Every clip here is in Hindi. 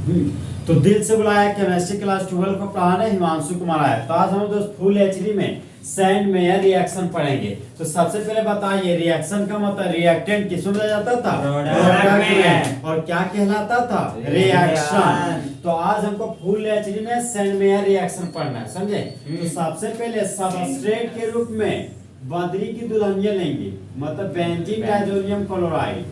तो दिल से बुलाया केमिस्ट्री क्लास 12 को पढ़ाने हिमांशु कुमार आया। तो आज हम दोस्त फुल एचडी में सैंड मेयर रिएक्शन पढ़ेंगे। तो सबसे पहले बताइए रिएक्शन का मतलब रिएक्टेंट किसमें बदल जाता था? प्रोडक्ट में। और क्या कहलाता था? रिएक्शन। तो आज हमको फुल एचडी में सैंड मेयर रिएक्शन पढ़ना है, समझे? तो सबसे पहले सबस्ट्रेट के रूप में बदरी की दुल्हनिया लेंगे, मतलब बेंजीन डाइजोनियम क्लोराइड।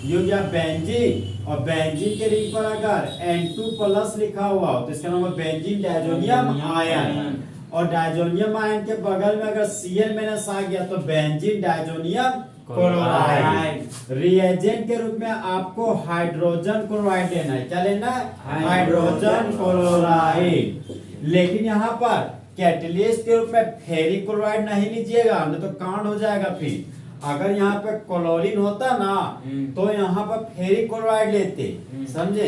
ये हो गया बेंजीन, और बेंजीन के रिंग पर अगर N2+ लिखा हुआ हो तो इसका नाम है बेंजीन डाइजोनियम आयन। और डाइजोनियम आयन के बगल में अगर Cl- आ गया तो बेंजीन डाइजोनियम क्लोराइड। रिएजेंट के रूप में आपको हाइड्रोजन क्लोराइड लेना है। क्या लेना है? Hydrogen chloride. लेकिन यहाँ पर कैटलिस्ट के रूप में फेरिक क्लोराइड नहीं लीजिएगा, नहीं तो कांड हो जाएगा। फिर अगर यहाँ पे क्लोरीन होता ना तो यहाँ पर फेरिक क्लोराइड लेते, समझे?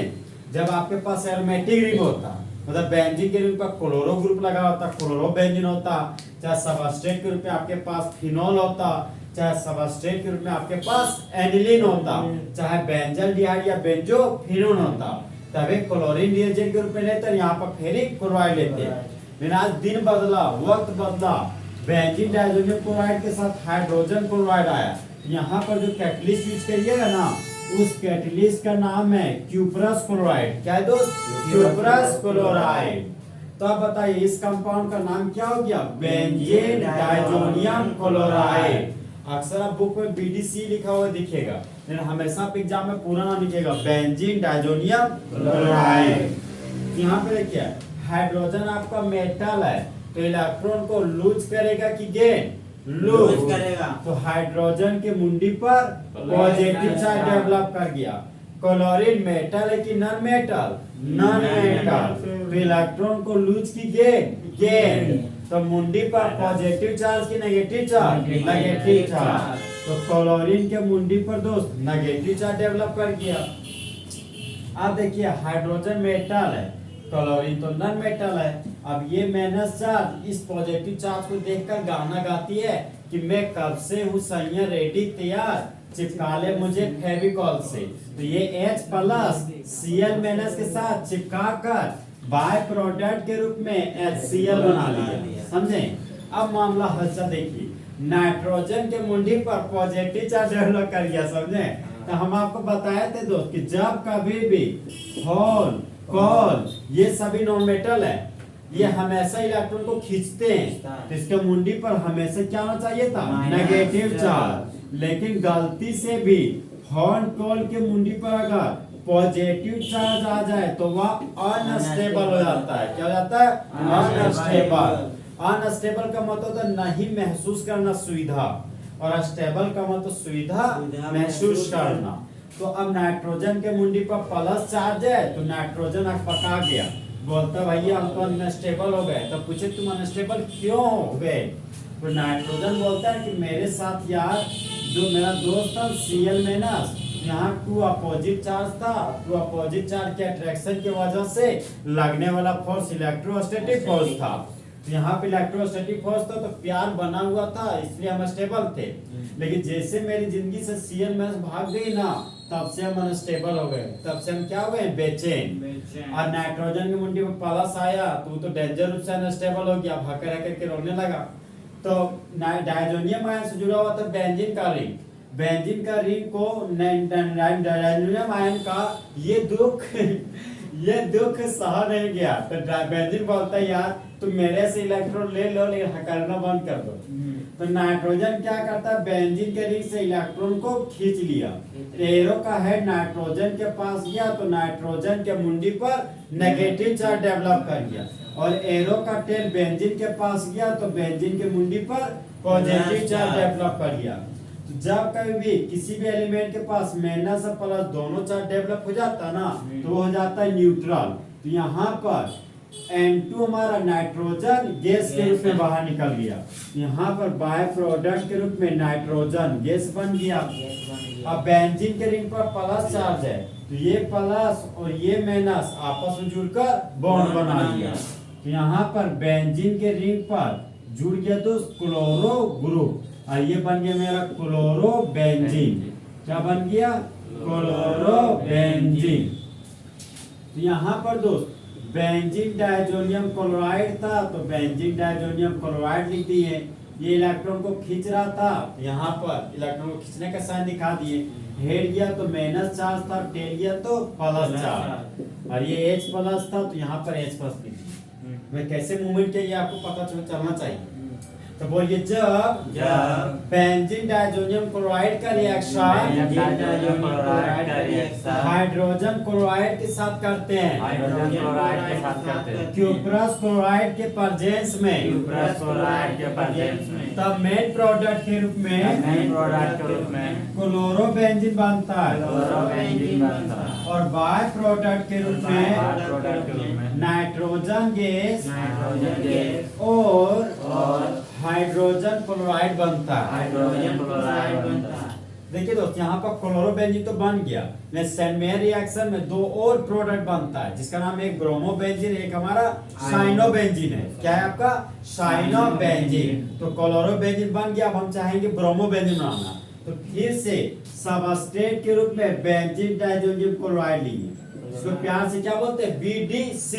जब आपके पास एरोमेटिक रिंग होता, मतलब बेंजीन के रिंग पर क्लोरो ग्रुप लगा होता, क्लोरो बेंजीन होता, चाहे सबस्ट्रेट के रूप में आपके पास फिनोल होता, चाहे सबस्ट्रेट के रूप में आपके पास एनिलीन होता, चाहे बेंजल्डिहाइड या बेंजोफिनोन होता, तभी क्लोरीन रिएजेंट के रूप में लेते, यहाँ पर फेरिक क्लोराइड लेते। लेकिन आज दिन बदला, वक्त बदला, बेंजीन डाइजोनियम क्लोराइड के साथ हाइड्रोजन क्लोराइड आया। यहाँ पर जो कैटलिस्ट यूज करिएगा ना, उस कैटलिस्ट का नाम है क्यूप्रस क्लोराइड। क्या है दोस्त? Cuprous chloride. तो अब बताइए इस कंपाउंड का नाम क्या हो गया? Benzene diazonium chloride. अक्सर आप बुक में BDC लिखा हुआ दिखेगा, लेकिन हमेशा आप एग्जाम में पूरा नाम लिखेगा बेंजीन डाइजोनियम क्लोराइड। यहाँ पे देखिए हाइड्रोजन आपका मेटल है, तो इलेक्ट्रॉन को लूज करेगा कि गेन? लूज करेगा। तो हाइड्रोजन के मुंडी पर पॉजिटिव चार्ज डेवलप कर गया। क्लोरीन मेटल है कि नॉन मेटल? Non metal. तो इलेक्ट्रॉन को लूज की गेन? गेन। तो मुंडी पर पॉजिटिव चार्ज की नेगेटिव चार्ज? Negative charge. तो क्लोरीन के मुंडी पर दोस्त नेगेटिव चार्ज डेवलप कर गया। अब देखिए हाइड्रोजन मेटल है, क्लोरीन तो नॉन मेटल है। अब ये माइनस चार्ज इस पॉजिटिव चार्ज को देखकर गाना गाती है कि मैं कब से हूँ सैया रेडी तैयार, चिपका ले मुझे फेविकॉल से। तो ये H+ Cl- के साथ चिपका कर बाय प्रोडक्ट के रूप में HCl बना लिया, समझे? अब मामला हल्का देखिए, नाइट्रोजन के मुंडी पर पॉजिटिव चार्ज डेवलप कर गया, समझे? तो हम आपको बताए थे दोस्त कि जब कभी भी हॉल कॉल ये सभी नॉन मेटल है, ये हमेशा इलेक्ट्रॉन को खींचते हैं, तो इसके मुंडी पर हमेशा क्या होना चाहिए था? Negative charge. लेकिन गलती से भी हॉर्न कॉल के मुंडी पर अगर पॉजिटिव चार्ज आ जाए तो वह अनस्टेबल हो जाता है। क्या हो जाता है? अनस्टेबल। अनस्टेबल का मतलब है नहीं महसूस करना सुविधा, और स्टेबल का मतलब सुविधा महसूस करना। तो अब नाइट्रोजन के मुंडी पर प्लस चार्ज है, तो नाइट्रोजन पका गया, बोलता भैया हम तो अनस्टेबल हो गए। तो पूछे तुम अनस्टेबल क्यों हो गए? तो नाइट्रोजन बोलता है कि मेरे साथ यार जो मेरा दोस्त था Cl- यहाँ 2 अपोजिट चार्ज था, 2 अपोजिट चार्ज के अट्रैक्शन की वजह से लगने वाला फोर्स इलेक्ट्रोस्टैटिक फोर्स था। तो यहाँ पे इलेक्ट्रोस्टैटिक फोर्स था, तो प्यार बना हुआ था, इसलिए हम स्टेबल थे। लेकिन जैसे मेरी जिंदगी से Cl- भाग गई ना, तब से हम अनस्टेबल हो गए, तब से हम क्या हो गए? बेचैन। और नाइट्रोजन की मुंडी में प्लस आया तो तो डेंजर रूप से अनस्टेबल हो गया, भाग कर के रोने लगा। तो डाइजोनियम आयन से जुड़ा हुआ था बेंजीन का रिंग। बेंजीन का रिंग को डाइजोनियम आयन का ये दुख सहा नहीं गया, तो बेंजीन बोलता है यार तुम मेरे से इलेक्ट्रॉन ले लो, लेकिन हकारना बंद कर दो। तो नाइट्रोजन क्या करता है? बेंजीन के रिंग से इलेक्ट्रॉन को खींच लिया। एरो का हेड नाइट्रोजन के पास गया, तो नाइट्रोजन के मुंडी पर नेगेटिव चार्ज डेवलप कर गया, और एरो का टेल बेंजीन के पास गया, तो बेंजीन के मुंडी पर पॉजिटिव चार्ज डेवलप कर गया। तो जब कभी भी किसी भी एलिमेंट के पास माइनस और प्लस दोनों चार्ज डेवलप हो जाता ना, तो वो हो जाता है न्यूट्रल। तो यहाँ पर N2 हमारा नाइट्रोजन गैस के रूप में बाहर निकल गया, यहाँ पर बाय प्रोडक्ट के रूप में नाइट्रोजन गैस बन गया। अब बेंजीन के रिंग पर प्लस चार्ज है, तो ये प्लस और ये माइनस आपस में जुड़कर बॉन्ड बना लिया। तो यहाँ पर बेंजीन के रिंग पर जुड़ गया तो क्लोरो ग्रुप, और ये बन गया मेरा क्लोरो बेंजीन। क्या बन गया? Chloro benzene. तो यहाँ पर दोस्त बेंजीन डायजोनियम क्लोराइड था तो बेंजीन डायजोनियम क्लोराइड लिख दिए। ये इलेक्ट्रॉन को खींच रहा था, यहाँ पर इलेक्ट्रॉन को खींचने का साइन दिखा दिए। हेड गया तो माइनस चार्ज था, टेल गया तो प्लस चार्ज, और ये H प्लस था तो यहाँ पर H प्लस लिख दिए। मैं कैसे मूवमेंट किया ये आपको पता चलना चाहिए। तो बोलिए जब बेंजीन डायजोनियम क्लोराइड का रिएक्शन हाइड्रोजन क्लोराइड के साथ करते हैं, क्यूप्रस क्लोराइड के प्रेजेंस में, तब मेन प्रोडक्ट के रूप में क्लोरोबेंजीन बनता है, और बाय प्रोडक्ट के रूप में नाइट्रोजन गैस और हाइड्रोजन क्लोराइड बनता है। देखिए दोस्त यहाँ पर क्लोरोबेंजीन तो बन गया, लेकिन सेंट मेयर रिएक्शन में दो और प्रोडक्ट बनता है जिसका नाम एक ब्रोमोबेंजीन, एक हमारा साइनोबेंजीन है। क्या है आपका? साइनोबेंजीन। तो क्लोरोबेंजीन बन गया, अब हम चाहेंगे ब्रोमोबेंजीन बनाना, तो फिर से सबस्ट्रेट के रूप में बेंजीन डायजोनियम क्लोराइड लिए, इसको प्यार से क्या बोलते हैं? BDC।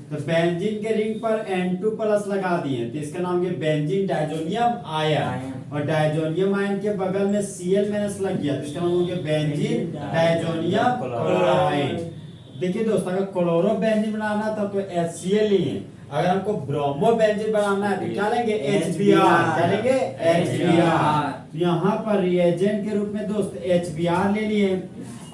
तो बेंजीन के रिंग पर N2 प्लस लगा दिए तो इसका नाम ये बेंजीन डायजोनियम आयन, और डायजोनियम आयन के बगल में Cl माइनस लग गया तो इसका नाम हो गया बेंजीन डायजोनियम क्लोराइड। देखिए दोस्तों अगर क्लोरोबेंजीन बनाना था तो HCl लिए, अगर हमको ब्रोमोबेंजीन बनाना है तो क्या लेंगे? HBr। क्या लेंगे? HBr। यहाँ पर रिएजेंट के रूप में दोस्त HBr ले लिए।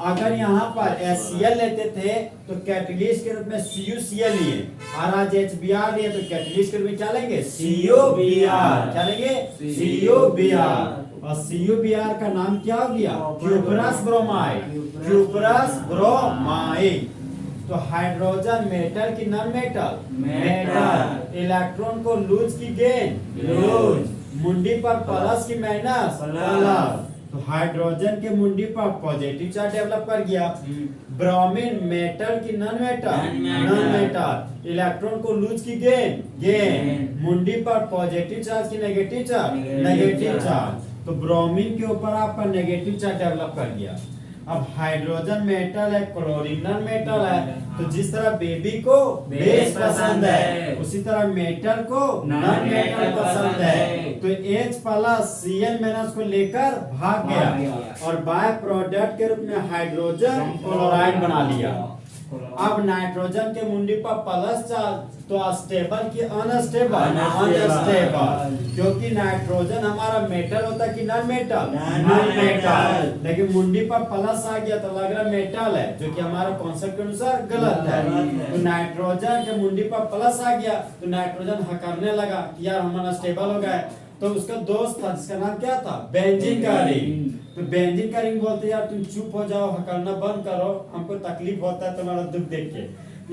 अगर यहाँ पर HCl लेते थे तो कैटलिस्ट के रूप में CuCl लिए, और आज HBr लिए तो कैटलिस्ट के रूप में क्या लेंगे? CuBr। क्या लेंगे? CuBr। और CuBr का नाम क्या हो गया? Cuprous bromide. Cuprous bromide. तो हाइड्रोजन मेटल की नॉन मेटल मेटल, इलेक्ट्रॉन को लूज की गेन लूज, मुंडी पर प्लस की माइनस प्लस, तो हाइड्रोजन के मुंडी पर पॉजिटिव चार्ज डेवलप कर गया। ब्रोमीन मेटल की नॉन मेटल, इलेक्ट्रॉन को लूज की गेन गेन, मुंडी पर पॉजिटिव चार्ज की नेगेटिव चार्ज, तो ब्रोमीन के ऊपर आपका नेगेटिव चार्ज डेवलप कर गया। अब हाइड्रोजन मेटल है, क्लोरीन नॉन मेटल है, तो जिस तरह बेबी को बेस पसंद है उसी तरह मेटल को नॉन मेटल पसंद है, तो H प्लस Cl माइनस को लेकर भाग गया और बाय प्रोडक्ट के रूप में हाइड्रोजन क्लोराइड बना लिया। अब नाइट्रोजन के मुंडी पर प्लस चार्ज तो स्टेबल की अनस्टेबल, क्योंकि नाइट्रोजन हमारा मेटल होता है कि नॉन मेटल, लेकिन मुंडी पर प्लस आ गया तो लग रहा मेटल है, जो कि हमारा कॉन्सेप्ट के अनुसार गलत है। तो नाइट्रोजन के मुंडी पर प्लस आ गया तो नाइट्रोजन हकरने लगा कि यार हम अनस्टेबल हो गए, तो उसका दोस्त था जिसका नाम क्या था? बेंजीन का रिंग। तो बेंजीन का रिंग बोलते यार तुम चुप हो जाओ, हकरना बंद करो, हमको तकलीफ होता है तुम्हारा दुख देख के।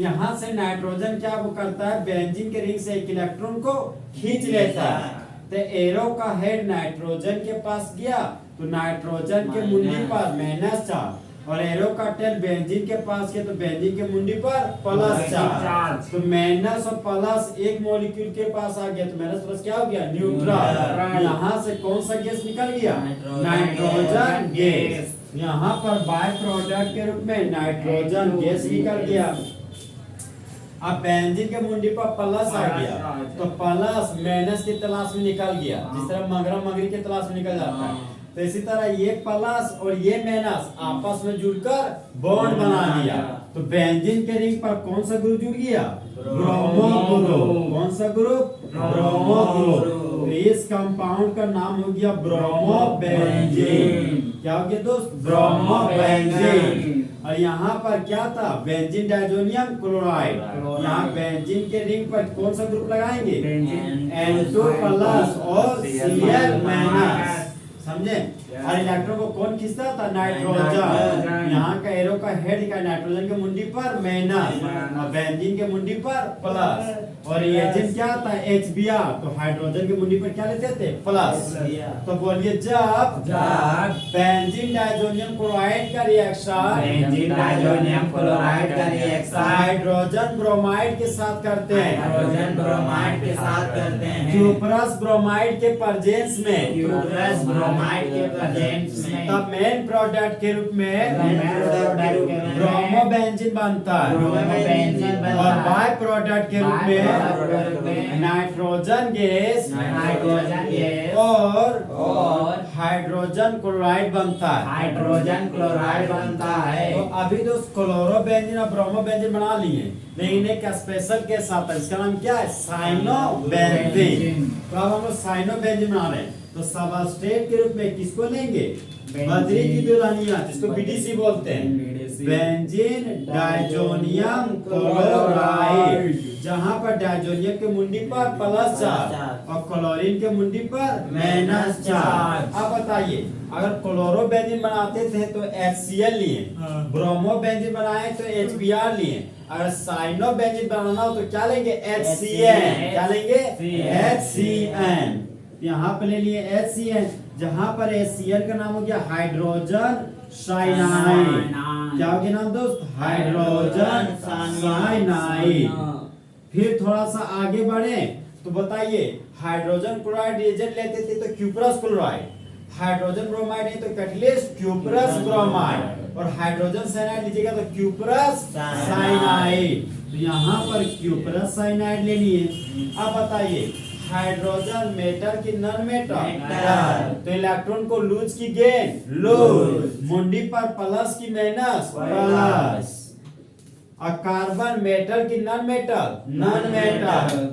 यहाँ से नाइट्रोजन क्या वो करता है? बेंजीन के रिंग से एक इलेक्ट्रॉन को खींच लेता है, तो एरो का हेड नाइट्रोजन के पास गया तो नाइट्रोजन के मुंडी पर माइनस चार्ज, और एरो का टेल बेंजीन के पास गया तो बेंजीन के मुंडी पर प्लस चार्ज, तो माइनस और प्लस एक मॉलिक्यूल के पास आ गया तो माइनस प्लस क्या हो गया? न्यूट्रल। यहाँ से कौन सा गैस निकल गया? Nitrogen gas. यहाँ पर बाय प्रोडक्ट के रूप में नाइट्रोजन गैस निकल गया। अब बेंजीन के मुंडी पर प्लस आ गया तो प्लस माइनस की तलाश में निकल गया, जिस तरह मगरा मगरी की तलाश में निकल जाता है, तो इसी तरह ये प्लस और ये माइनस आपस में जुड़कर बॉन्ड बना लिया। तो बेंजीन के रिंग पर कौन सा ग्रुप जुड़ गया? Bromo group. कौन सा ग्रुप? Bromo group. तो इस कंपाउंड का नाम हो गया ब्रोमोबेंजीन। क्या हो गया दोस्त? ब्रोमोबेंजीन। और यहाँ पर क्या था? Benzene diazonium chloride. यहाँ बेंजीन के रिंग पर कौन सा ग्रुप लगाएंगे? N2 प्लस और Cl माइनस। समझे? और इलेक्ट्रॉन को कौन खींचता था? नाइट्रोजन। यहाँ का एरो का हेड का नाइट्रोजन के मुंडी पर माइनस और बेंजीन के मुंडी पर प्लस, और रिएजेंट क्या था? HBr। तो हाइड्रोजन के मुंडी पर क्या लेते थे? प्लस। तो बोलिए जब बेंजीन डायजोनियम क्लोराइड का रिएक्शन हाइड्रोजन ब्रोमाइड के साथ करते हैं। हाइड्रोजन ब्रोमाइड के साथ करते हैं। क्यूप्रस ब्रोमाइड के प्रेजेंस में क्यूप्रस ब्रोमाइड के प्रेजेंस में तब मेन प्रोडक्ट के रूप में ब्रोमोबेंजीन बनता है। ब्रोमोबेंजीन बनता और है। बाय प्रोडक्ट के रूप प्रोडक्ट में में नाइट्रोजन गैस नाइट्रोजन गैस और हाइड्रोजन क्लोराइड बनता है। हाइड्रोजन क्लोराइड बनता है। तो अभी तो क्लोरोबेंजीन और ब्रोमोबेंजीन बना लिए, लेकिन एक स्पेशल केस आता है, इसका नाम क्या है? साइनोबेंजीन। तो अब हम लोग साइनोबेंजीन बना रहे हैं, तो सबस्ट्रेट के रूप में किसको लेंगे? बद्री की दुल्हनिया, जिसको बीडीसी बोलते हैं, बेंजीन डाइजोनियम क्लोराइड, जहां पर डाइजोनियम के मुंडी पर प्लस चार्ज और क्लोरीन के मुंडी पर माइनस चार्ज। अब बताइए, अगर क्लोरोबेंजीन बनाते थे तो HCl लिए, ब्रोमोबेंजीन बनाए तो HBr लिए, अगर साइनोबेंजीन बनाना हो तो क्या लेंगे? HCN। क्या लेंगे? HCN। यहाँ पे ले लिए HCN, जहां पर HCl का नाम हो गया हाइड्रोजन साइनाइड। क्या हो गया नाम दोस्त? Hydrogen cyanide. फिर थोड़ा सा आगे बढ़े तो बताइए, हाइड्रोजन क्लोराइड रिएजेंट लेते थे तो क्यूप्रस क्लोराइड, हाइड्रोजन ब्रोमाइड है तो कैटलिस्ट क्यूप्रस ब्रोमाइड, और हाइड्रोजन साइनाइड लीजिएगा तो क्यूप्रस साइनाइड। तो यहाँ पर क्यूप्रस साइनाइड ले लिए। अब बताइए, हाइड्रोजन मेटल की नॉन मेटल, तो इलेक्ट्रॉन को लूज की गेन लूज, मुंडी पर प्लस की माइनस प्लस, और कार्बन मेटल की नॉन मेटल,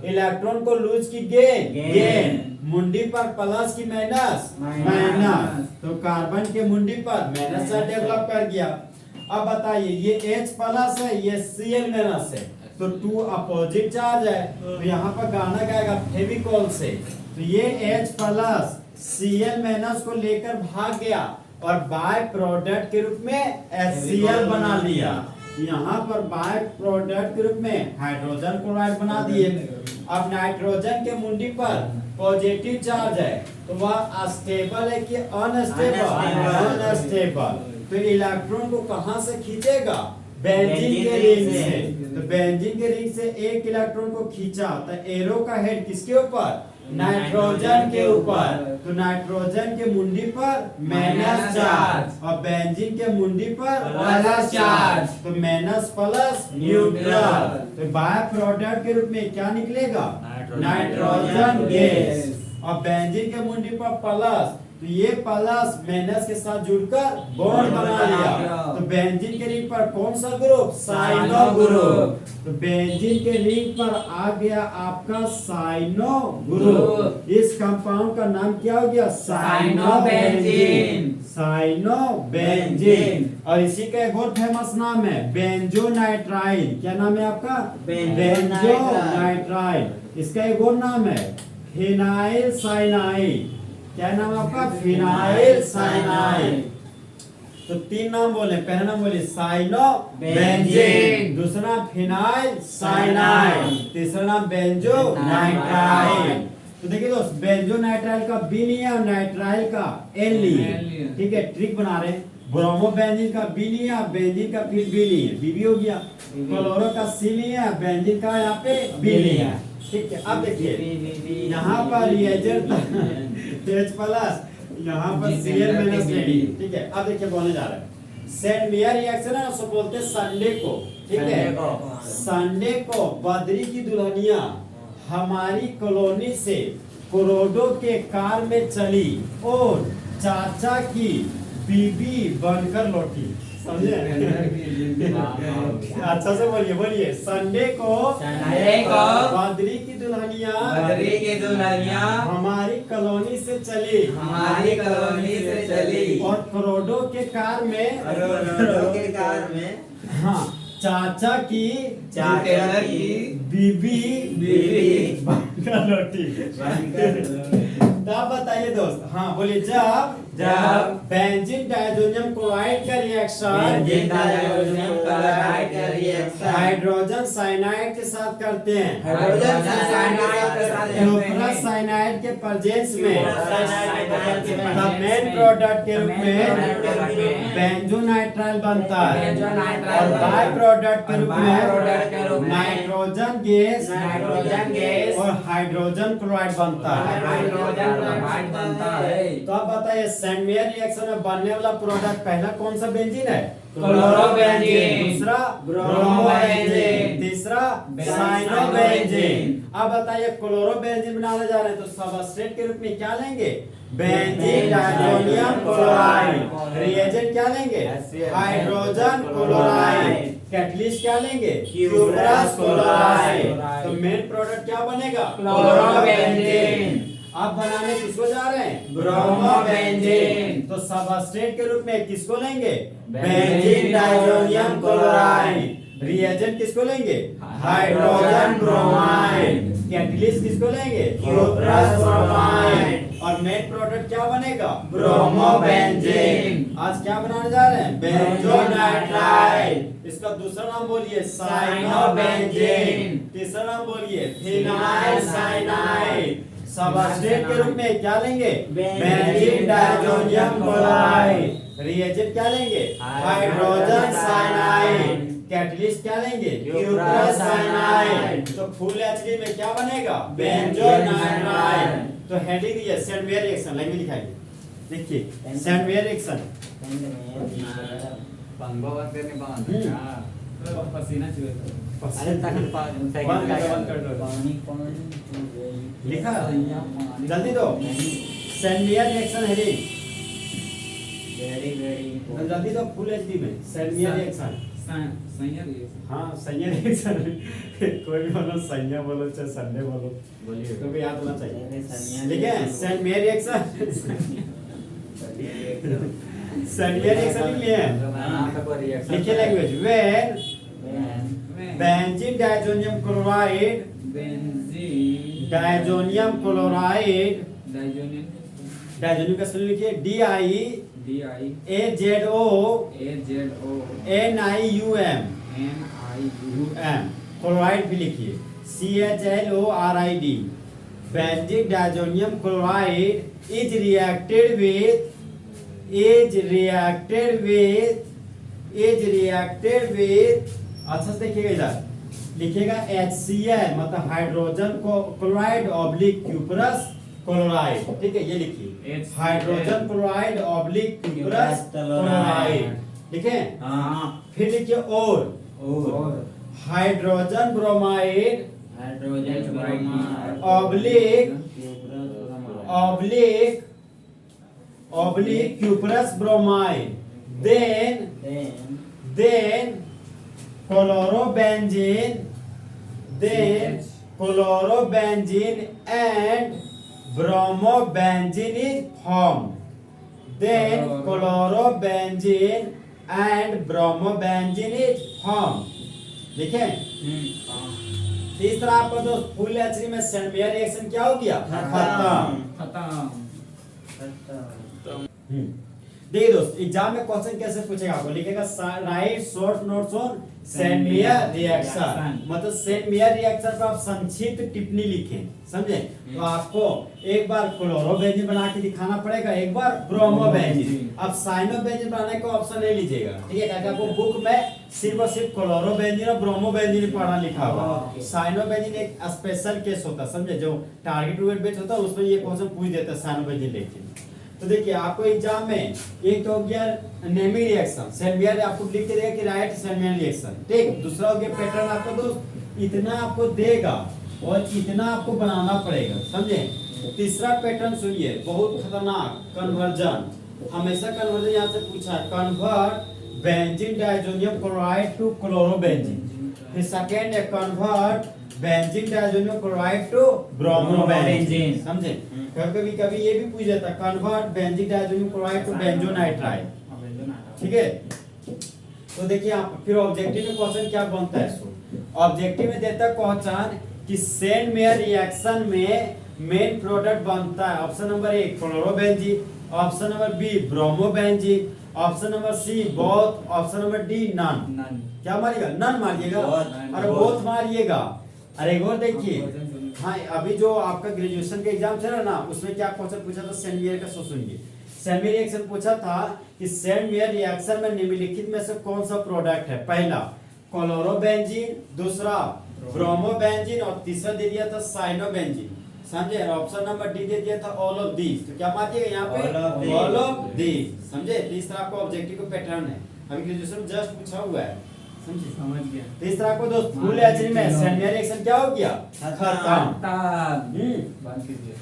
इलेक्ट्रॉन को लूज की गेन, मुंडी पर प्लस की माइनस माइनस, तो कार्बन के मुंडी पर माइनस चार्ज डेवलप कर गया। अब बताइए, ये H प्लस है, ये Cl माइनस है, तो 2 अपोजिट चार्ज है, तो यहाँ पर गाना गाएगा फेविकोल से, तो ये H प्लस Cl माइनस को लेकर भाग गया और बाय प्रोडक्ट के रूप में HCl बना लिया। यहाँ पर बाय प्रोडक्ट के रूप में हाइड्रोजन क्लोराइड बना दिए। अब नाइट्रोजन के मुंडी पर पॉजिटिव चार्ज है, तो वह स्टेबल है कि अनस्टेबल? अनस्टेबल। तो इलेक्ट्रॉन को कहां से खींचेगा? बेंजीन के रिंग से। तो बेंजीन के रिंग से एक इलेक्ट्रॉन को खींचा, तो एरो का हेड किसके ऊपर? नाइट्रोजन के ऊपर। तो नाइट्रोजन के मुंडी पर माइनस चार्ज और बेंजीन के मुंडी पर प्लस चार्ज, तो माइनस प्लस न्यूट्रल। तो बाय प्रोडक्ट के रूप में क्या निकलेगा? Nitrogen gas. और बेंजीन के मुंडी पर प्लस, तो ये प्लस माइनस के साथ जुड़कर बॉन्ड बना लिया। तो बेंजीन के रिंग पर कौन सा ग्रुप? Cyano group. तो बेंजीन के रिंग पर आ गया आपका साइनो ग्रुप। इस कंपाउंड का नाम क्या हो गया? साइनोबेंजीन। साइनोबेंजीन। और इसी का एक और फेमस नाम है बेंजोनाइट्राइल। क्या नाम है आपका? बेंजोनाइट्राइल। इसका एक और नाम है फिनाइल साइनाइड। क्या नाम आपका? Phenyl cyanide. तो 3 नाम बोले, पहला नाम बोले साइनोबेंजीन, दूसरा फिनाइल साइनाइड, तीसरा नाम बेंजोनाइट्राइल। तो देखिए दोस्त, बेंजोनाइट्राइल का बी लिया और नाइट्राइल का एल लिए। ठीक है, ट्रिक बना रहे हैं। ब्रोमोबेंजीन का बी लिया, बेंजीन का फिर बी लिए, बी हो गया। क्लोरो का सी लिया, बेंजीन का यहाँ पे बी लिया। ठीक है, अब देखिए यहाँ पर रिएजेंट H प्लस, यहाँ पर Cl माइनस लेंगे। ठीक है, अब देखिए बोलने जा रहे हैं सेंड मेयर रिएक्शन है, उसको बोलते हैं संडे को। ठीक है, संडे को बद्री की दुल्हनिया हमारी कॉलोनी से कोरोडो के कार में चली और चाचा की बीबी बनकर लौटी। समझे? अच्छा से बोलिए, बोलिए। संडे को बद्री की दुल्हनिया हमारी कॉलोनी से चली और करोड़ों के कार में हाँ चाचा की बीबी बनकर लौटी। तब बताइए दोस्त, हाँ बोलिए, जब जब बेंजीन डाइजोनियम क्लोराइड का रिएक्शन बेंजीन डाइजोनियम क्लोराइड का रिएक्शन हाइड्रोजन साइनाइड के साथ करते हैं। हाइड्रोजन साइनाइड के साथ क्लोरस साइनाइड के प्रेजेंस में में द मेन प्रोडक्ट के रूप में बेंजोनाइट्राइल बनता है और बाय प्रोडक्ट के रूप में नाइट्रोजन गैस और हाइड्रोजन क्लोराइड बनता है। हाइड्रोजन क्लोराइड बनता है। तो अब बताइए सेंट मेयर रिएक्शन में बनने वाला प्रोडक्ट पहला कौन सा बेंजीन है? क्लोरोबेंजीन। दूसरा ब्रोमोबेंजीन। तीसरा बेंजीन। साइनोबेंजीन। अब बताइए क्लोरोबेंजीन बनाने जा रहे हैं तो सबस्ट्रेट के रूप में क्या लेंगे? Benzene diazonium chloride. रिएजेंट क्या लेंगे? Hydrogen chloride. कैटलिस्ट क्या लेंगे? Cuprous chloride. तो मेन प्रोडक्ट क्या बनेगा? क्लोरोबेंजीन। आप बनाने किसको जा रहे हैं? ब्रोमोबेंजीन। तो सबस्ट्रेट के रूप में किसको लेंगे? Benzene benzene diazonium chloride. Reagent किसको लेंगे? Hydrogen bromide. कैटलिस्ट किसको लेंगे? Cuprous bromide. और मेन प्रोडक्ट क्या बनेगा? ब्रोमोबेंजीन। आज क्या बनाने जा रहे हैं? बेंजोनाइट्राइड। इसका दूसरा नाम बोलिए साइनोबेंजीन। तीसरा नाम बोलिए फिनाइल साइनाइड। सबस्ट्रेट के रूप में क्या लेंगे? Benzene diazonium chloride. रिएजेंट क्या लेंगे? Hydrogen cyanide. कैटलिस्ट क्या लेंगे? Cuprous cyanide. तो फुल एचडी में क्या बनेगा? बेंजोनाइट्राइड। तो हेडिंग दिया सेंट मेयर रिएक्शन लाइन में लिखाएंगे। देखिए सेंट मेयर रिएक्शन पसीना चुहे लिखा जल्दी दो। सेंट मेयर रिएक्शन हेडिंग जल्दी दो फुल एचडी में। सेंट मेयर रिएक्शन हाँ संजय रिएक्शन कोई भी बोलो संजय बोलो चाहे संडे बोलो बोलिए। तो भी याद होना चाहिए। ठीक है Sandmeyer reaction Sandmeyer reaction लिख लिए हैं। लिखिए language when benzene diazonium chloride diazonium chloride diazonium का स्पेलिंग लिखिए DIAZONIUM क्लोराइड भी लिखिए CHLORID। Benzene diazonium chloride is reacted with अच्छा से देखिएगा इधर लिखिएगा HCl मतलब hydrogen chloride oblique cuprous chloride. ठीक है ये लिखिए hydrogen chloride oblique cuprous chloride. ठीक है फिर लिखिए और hydrogen bromide oblique cuprous bromide. Then chlorobenzene and bromobenzene is formed. Then chlorobenzene and bromobenzene is formed. देखें तीसरा आपका दोस्त फुल एचडी में सेंट मेयर रिएक्शन क्या हो गया? खत्म। देखिए दोस्त एग्जाम में क्वेश्चन कैसे पूछेगा आपको लिखेगा write short notes on Sandmeyer reaction मतलब सेंट मेयर रिएक्शन पर आप संक्षिप्त टिप्पणी लिखें समझे। तो आपको एक बार क्लोरोबेंजीन बना के दिखाना पड़ेगा एक बार ब्रोमोबेंजीन। अब साइनोबेंजीन बनाने का ऑप्शन नहीं लीजिएगा ठीक है क्योंकि आपको बुक में सिर्फ और सिर्फ क्लोरोबेंजीन और ब्रोमोबेंजीन पढ़ा लिखा होगा। साइनोबेंजीन एक स्पेशल केस होता है समझे जो टारगेट वेट बेस्ड होता है उसमें ये क्वेश्चन पूछ देता है साइनोबेंजीन लेके। तो देखिए आपको एग्जाम में एक तो हो गया नेमिंग रिएक्शन सेंट मेयर आपको लिख के देगा कि राइट सेंट मेयर रिएक्शन ठीक। दूसरा हो गया पैटर्न आपको दोस्त इतना आपको देगा और इतना आपको बनाना पड़ेगा समझे। तीसरा पैटर्न सुनिए बहुत खतरनाक कन्वर्जन हमेशा कन्वर्जन यहाँ से पूछा है convert benzene diazonium chloride to chlorobenzene. फिर सेकंड है convert benzene diazonium chloride to bromobenzene समझे। कभी कभी ये भी पूछ जाता है convert benzene diazonium chloride to benzonitrile ठीक है। तो देखिए आप फिर ऑब्जेक्टिव में क्वेश्चन क्या बनता है इसको ऑब्जेक्टिव में देता है क्वेश्चन कि सेंट मेयर रिएक्शन में मेन प्रोडक्ट बनता है option number 1 chlorobenzene option number B bromobenzene, option number C both, option number D none. None. क्या मारिएगा? नन मारिएगा Both, और बोथ मारिएगा। अरे एक और देखिए, हाँ अभी जो आपका ग्रेजुएशन का एग्जाम चला ना, उसमें क्या क्वेश्चन पूछा था सेंड का, सो सुनिए। सेमी रिएक्शन पूछा था कि सेंड रिएक्शन में निम्नलिखित में से कौन सा प्रोडक्ट है? पहला क्लोरोबेंजीन, दूसरा ब्रोमोबेंजीन और तीसरा दे दिया था साइनोबेंजीन। समझे? ऑप्शन नंबर डी दे दिया था ऑल ऑफ दीज। तो क्या मानिएगा यहाँ पे? All of these। All of these. समझे? तीसरा आपको ऑब्जेक्टिव का पैटर्न है, अभी ग्रेजुएशन जस्ट पूछा हुआ है। समझे? समझ गया। तीसरा को दोस्त फुल एचडी में सेंड रिएक्शन क्या हो गया? खत्म। ताब। हम्म। बंद कीजिए।